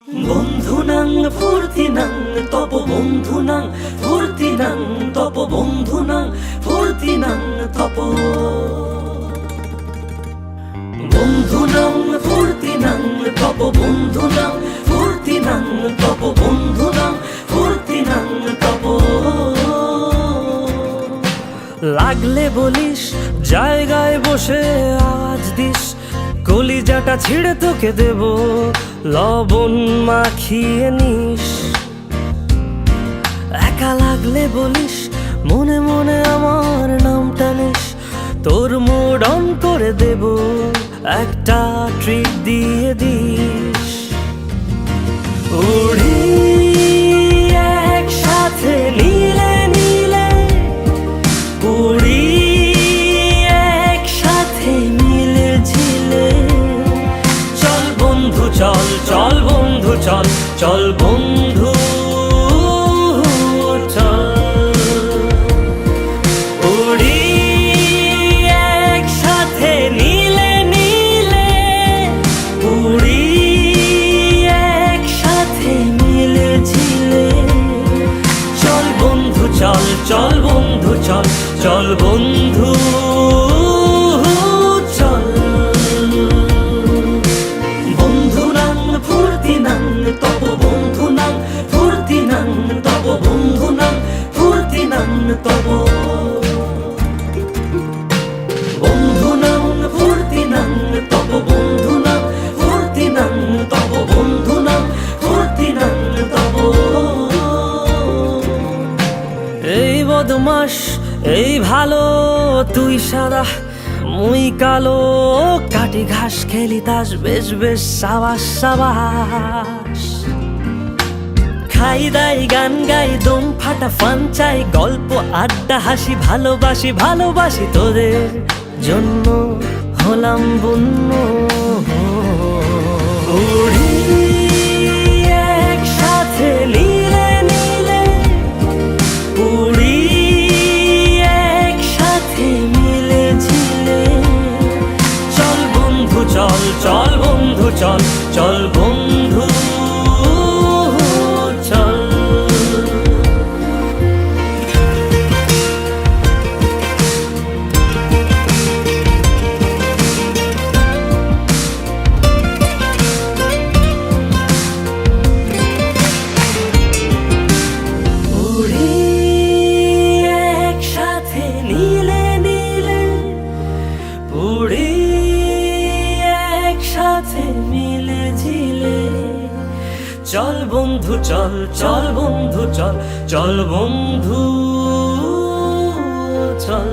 বন্ধুনাং ফুর্তিনাং তপ বন্ধুনাং ফুর্তিনাং তপ বন্ধুনাং ফুর্তিনাং তপ বন্ধুনাং ফুর্তিনাং তপ বন্ধুনাং ফুর্তিনাং তপ বন্ধুনাং ফুর্তিনাং তপ। লাগলে বলিস জায়গায় বসে আওয়াজ দিস, কলিজাটা ছিঁড়ে তোকে দেব লবণ মাখিয়ে নিস। একা লাগলে বলিস মনে মনে আমার নামটা নিস, তোর মুড অন করে দেব একটা ট্রিট দিয়ে দিস। উড়ি একসাথে নীলে নীলে, উড়ি একসাথে মিলে ঝিলে। চল বন্ধু চল, চল বন্ধু চল, চল বন্ধু চল। উড়ি একসাথে নীলে নীলে, উড়ি একসাথে মিলে ঝিলে। চল বন্ধু চল, চল বন্ধু চল, চল বন্ধু চল। বন্ধুনাং ফুর্তিনাং তপ বন্ধুনাং ফুর্তিনাং তপ বন্ধুনাং ফুর্তিনাং তপ। বন্ধুনাং ফুর্তিনাং তপ বন্ধুনাং ফুর্তিনাং তপ বন্ধুনাং ফুর্তিনাং তপ। এই বদমাস এই ভালো, তুই সাদা মুই কালো, কাটি ঘাস খেলি তাস বেশ বেশ সাবাস সাবাস। খাই দাই গান গাই দম ফাটা ফান চাই, গল্প আড্ডা হাসি ভালোবাসি ভালোবাসি, তোদের জন্য হলাম বন্য। উড়ি একসাথে নীলে নীলে, উড়ি একসাথে মিলে ঝিলে। চল বন্ধু চল, চল বন্ধু চল, চল বন্ধু চল। উড়ি একসাথে নীলে নীলে, উড়ি একসাথে মিলে ঝিলে। চল বন্ধু চল, চল বন্ধু চল, চল বন্ধু চল।